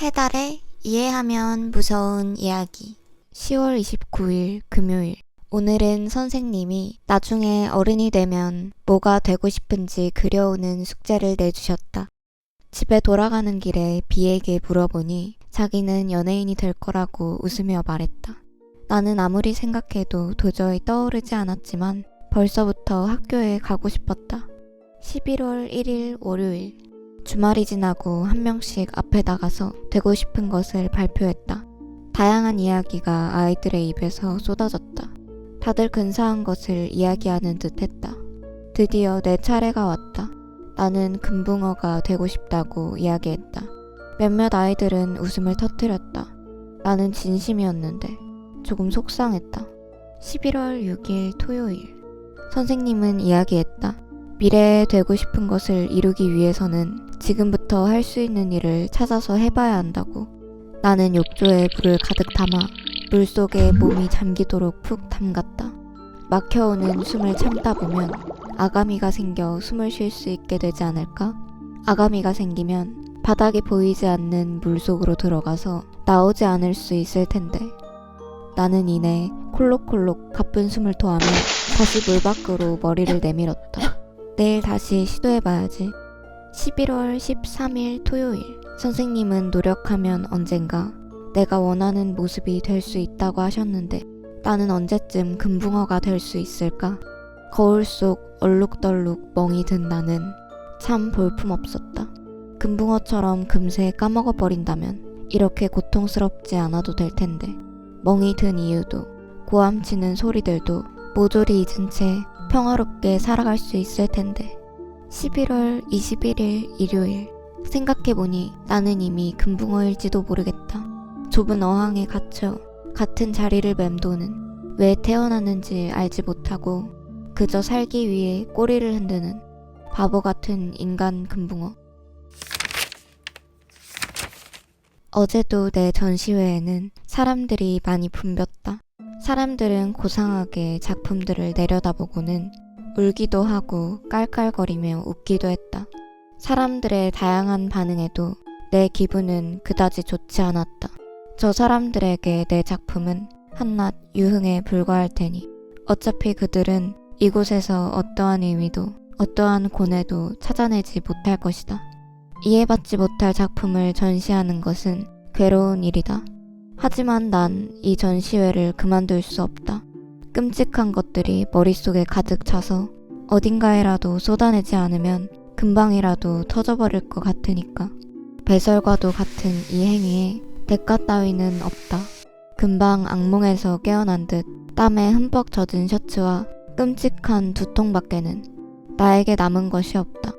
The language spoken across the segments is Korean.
해달의 이해하면 무서운 이야기 10월 29일 금요일. 오늘은 선생님이 나중에 어른이 되면 뭐가 되고 싶은지 그려오는 숙제를 내주셨다. 집에 돌아가는 길에 비에게 물어보니 자기는 연예인이 될 거라고 웃으며 말했다. 나는 아무리 생각해도 도저히 떠오르지 않았지만 벌써부터 학교에 가고 싶었다. 11월 1일 월요일. 주말이 지나고 한 명씩 앞에 나가서 되고 싶은 것을 발표했다. 다양한 이야기가 아이들의 입에서 쏟아졌다. 다들 근사한 것을 이야기하는 듯 했다. 드디어 내 차례가 왔다. 나는 금붕어가 되고 싶다고 이야기했다. 몇몇 아이들은 웃음을 터뜨렸다. 나는 진심이었는데 조금 속상했다. 11월 6일 토요일. 선생님은 이야기했다. 미래에 되고 싶은 것을 이루기 위해서는 지금부터 할 수 있는 일을 찾아서 해봐야 한다고. 나는 욕조에 물을 가득 담아 물속에 몸이 잠기도록 푹 담갔다. 막혀오는 숨을 참다 보면 아가미가 생겨 숨을 쉴 수 있게 되지 않을까? 아가미가 생기면 바닥이 보이지 않는 물속으로 들어가서 나오지 않을 수 있을 텐데. 나는 이내 콜록콜록 가쁜 숨을 토하며 다시 물 밖으로 머리를 내밀었다. 내일 다시 시도해봐야지. 11월 13일 토요일. 선생님은 노력하면 언젠가 내가 원하는 모습이 될 수 있다고 하셨는데 나는 언제쯤 금붕어가 될 수 있을까? 거울 속 얼룩덜룩 멍이 든 나는 참 볼품없었다. 금붕어처럼 금세 까먹어버린다면 이렇게 고통스럽지 않아도 될 텐데. 멍이 든 이유도 고함치는 소리들도 모조리 잊은 채 평화롭게 살아갈 수 있을 텐데. 11월 21일 일요일. 생각해보니 나는 이미 금붕어일지도 모르겠다. 좁은 어항에 갇혀 같은 자리를 맴도는, 왜 태어났는지 알지 못하고 그저 살기 위해 꼬리를 흔드는 바보 같은 인간 금붕어. 어제도 내 전시회에는 사람들이 많이 붐볐다. 사람들은 고상하게 작품들을 내려다보고는 울기도 하고 깔깔거리며 웃기도 했다. 사람들의 다양한 반응에도 내 기분은 그다지 좋지 않았다. 저 사람들에게 내 작품은 한낱 유흥에 불과할 테니 어차피 그들은 이곳에서 어떠한 의미도 어떠한 고뇌도 찾아내지 못할 것이다. 이해받지 못할 작품을 전시하는 것은 괴로운 일이다. 하지만 난 이 전시회를 그만둘 수 없다. 끔찍한 것들이 머릿속에 가득 차서 어딘가에라도 쏟아내지 않으면 금방이라도 터져버릴 것 같으니까. 배설과도 같은 이 행위에 대가 따위는 없다. 금방 악몽에서 깨어난 듯 땀에 흠뻑 젖은 셔츠와 끔찍한 두통밖에는 나에게 남은 것이 없다.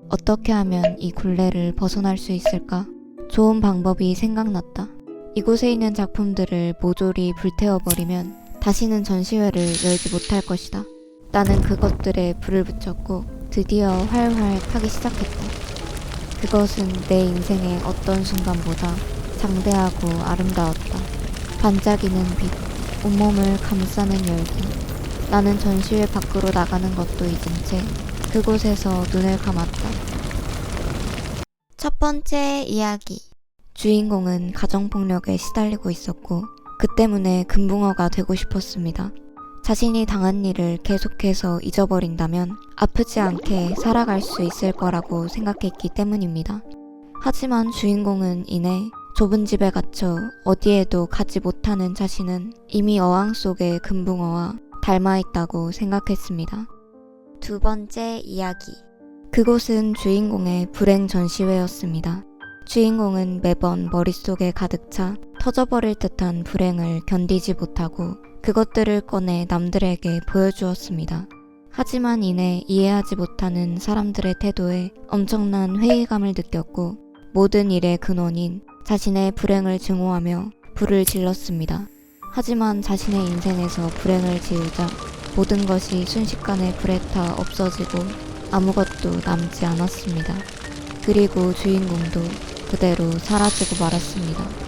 어떻게 하면 이 굴레를 벗어날 수 있을까? 좋은 방법이 생각났다. 이곳에 있는 작품들을 모조리 불태워버리면 다시는 전시회를 열지 못할 것이다. 나는 그것들에 불을 붙였고 드디어 활활 타기 시작했다. 그것은 내 인생의 어떤 순간보다 장대하고 아름다웠다. 반짝이는 빛, 온몸을 감싸는 열기. 나는 전시회 밖으로 나가는 것도 잊은 채 그곳에서 눈을 감았다. 첫 번째 이야기. 주인공은 가정폭력에 시달리고 있었고 그 때문에 금붕어가 되고 싶었습니다. 자신이 당한 일을 계속해서 잊어버린다면 아프지 않게 살아갈 수 있을 거라고 생각했기 때문입니다. 하지만 주인공은 이내 좁은 집에 갇혀 어디에도 가지 못하는 자신은 이미 어항 속의 금붕어와 닮아 있다고 생각했습니다. 두 번째 이야기. 그곳은 주인공의 불행 전시회였습니다. 주인공은 매번 머릿속에 가득 차 터져버릴 듯한 불행을 견디지 못하고 그것들을 꺼내 남들에게 보여주었습니다. 하지만 이내 이해하지 못하는 사람들의 태도에 엄청난 회의감을 느꼈고 모든 일의 근원인 자신의 불행을 증오하며 불을 질렀습니다. 하지만 자신의 인생에서 불행을 지우자 모든 것이 순식간에 불에 타 없어지고 아무것도 남지 않았습니다. 그리고 주인공도 그대로 사라지고 말았습니다.